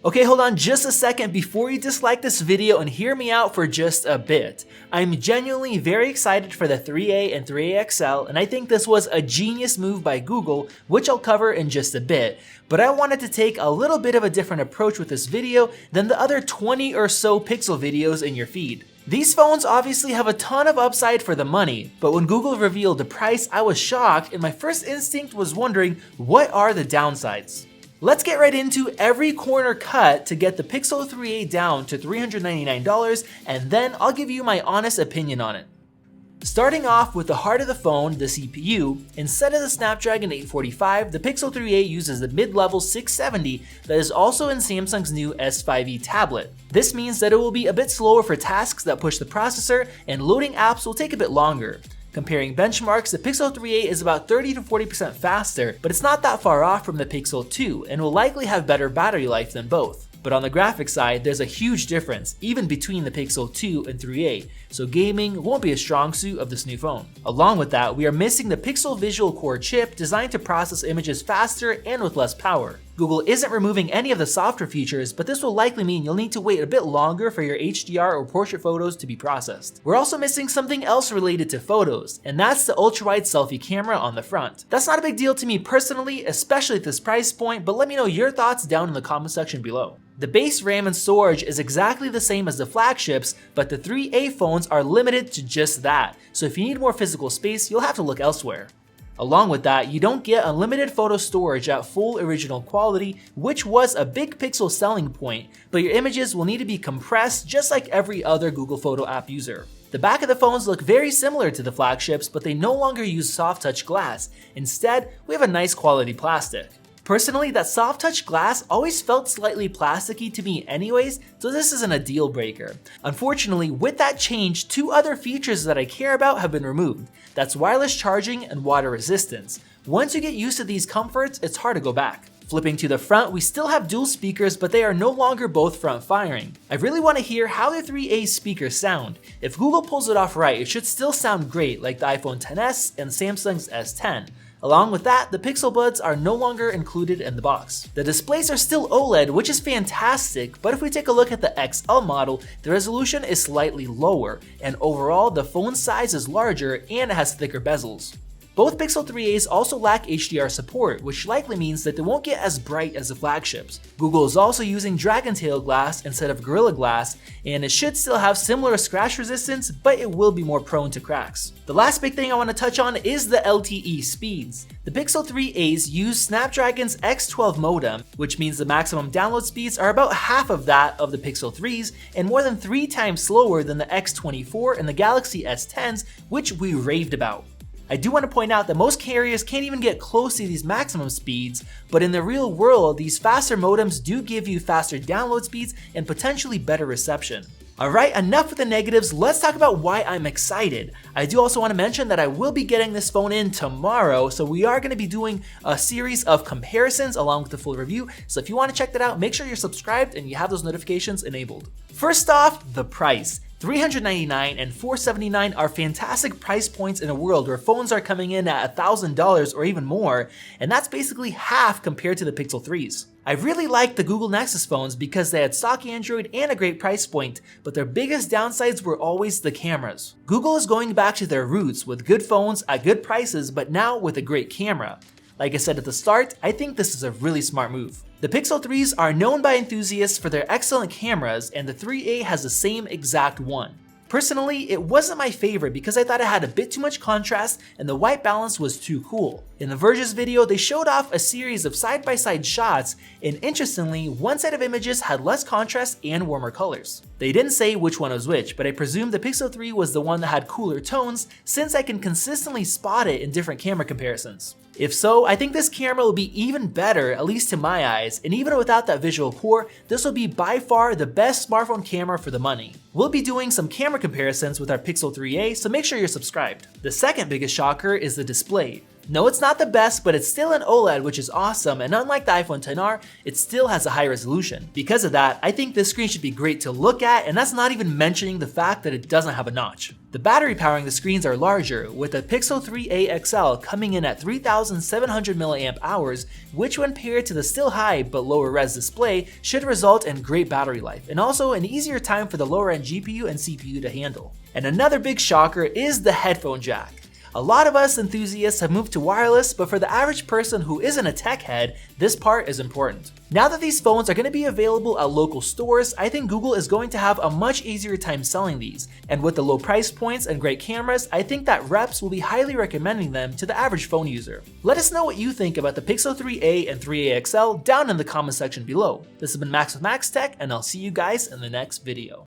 Okay, hold on just a second before you dislike this video and hear me out for just a bit. I'm genuinely very excited for the 3A and 3A XL, and I think this was a genius move by Google, which I'll cover in just a bit. But I wanted to take a little bit of a different approach with this video than the other 20 or so Pixel videos in your feed. These phones obviously have a ton of upside for the money, but when Google revealed the price, I was shocked, and my first instinct was wondering, what are the downsides? Let's get right into every corner cut to get the Pixel 3a down to $399, and then I'll give you my honest opinion on it. Starting off with the heart of the phone, the CPU, instead of the Snapdragon 845, the Pixel 3a uses the mid-level 670 that is also in Samsung's new S5e tablet. This means that it will be a bit slower for tasks that push the processor, and loading apps will take a bit longer. Comparing benchmarks, the Pixel 3a is about 30 to 40% faster, but it's not that far off from the Pixel 2 and will likely have better battery life than both. But on the graphics side, there's a huge difference, even between the Pixel 2 and 3a, so gaming won't be a strong suit of this new phone. Along with that, we are missing the Pixel Visual Core chip designed to process images faster and with less power. Google isn't removing any of the software features, but this will likely mean you'll need to wait a bit longer for your HDR or portrait photos to be processed. We're also missing something else related to photos, and that's the ultra-wide selfie camera on the front. That's not a big deal to me personally, especially at this price point, but let me know your thoughts down in the comment section below. The base RAM and storage is exactly the same as the flagships, but the 3A phones are limited to just that, so if you need more physical space, you'll have to look elsewhere. Along with that, you don't get unlimited photo storage at full original quality, which was a big Pixel selling point, but your images will need to be compressed just like every other Google Photo app user. The back of the phones look very similar to the flagships, but they no longer use soft touch glass. Instead, we have a nice quality plastic. Personally, that soft touch glass always felt slightly plasticky to me anyways, so this isn't a deal breaker. Unfortunately, with that change, two other features that I care about have been removed. That's wireless charging and water resistance. Once you get used to these comforts, it's hard to go back. Flipping to the front, we still have dual speakers, but they are no longer both front firing. I really want to hear how the 3A speakers sound. If Google pulls it off right, it should still sound great like the iPhone XS and Samsung's S10. Along with that, the Pixel Buds are no longer included in the box. The displays are still OLED, which is fantastic, but if we take a look at the XL model, the resolution is slightly lower, and overall the phone size is larger and it has thicker bezels. Both Pixel 3a's also lack HDR support, which likely means that they won't get as bright as the flagships. Google is also using Dragon Tail glass instead of Gorilla Glass, and it should still have similar scratch resistance, but it will be more prone to cracks. The last big thing I want to touch on is the LTE speeds. The Pixel 3a's use Snapdragon's X12 modem, which means the maximum download speeds are about half of that of the Pixel 3's and more than 3 times slower than the X24 and the Galaxy S10s, which we raved about. I do want to point out that most carriers can't even get close to these maximum speeds, but in the real world, these faster modems do give you faster download speeds and potentially better reception. Alright, enough with the negatives, let's talk about why I'm excited. I do also want to mention that I will be getting this phone in tomorrow, so we are going to be doing a series of comparisons along with the full review, so if you want to check that out, make sure you're subscribed and you have those notifications enabled. First off, the price. $399 and $479 are fantastic price points in a world where phones are coming in at $1,000 or even more, and that's basically half compared to the Pixel 3's. I really like the Google Nexus phones because they had stock Android and a great price point, but their biggest downsides were always the cameras. Google is going back to their roots with good phones at good prices, but now with a great camera. Like I said at the start, I think this is a really smart move. The Pixel 3's are known by enthusiasts for their excellent cameras, and the 3a has the same exact one. Personally, it wasn't my favorite because I thought it had a bit too much contrast and the white balance was too cool. In The Verge's video, they showed off a series of side-by-side shots, and interestingly, one set of images had less contrast and warmer colors. They didn't say which one was which, but I presume the Pixel 3 was the one that had cooler tones since I can consistently spot it in different camera comparisons. If so, I think this camera will be even better, at least to my eyes, and even without that visual core, this will be by far the best smartphone camera for the money. We'll be doing some camera comparisons with our Pixel 3a, so make sure you're subscribed. The second biggest shocker is the display. No, it's not the best, but it's still an OLED, which is awesome, and unlike the iPhone XR, it still has a high resolution. Because of that, I think this screen should be great to look at, and that's not even mentioning the fact that it doesn't have a notch. The battery powering the screens are larger, with the Pixel 3a XL coming in at 3700 mAh, which when paired to the still high but lower res display should result in great battery life, and also an easier time for the lower end GPU and CPU to handle. And another big shocker is the headphone jack. A lot of us enthusiasts have moved to wireless, but for the average person who isn't a tech head, this part is important. Now that these phones are going to be available at local stores, I think Google is going to have a much easier time selling these. And with the low price points and great cameras, I think that reps will be highly recommending them to the average phone user. Let us know what you think about the Pixel 3a and 3a XL down in the comment section below. This has been Max with Max Tech, and I'll see you guys in the next video.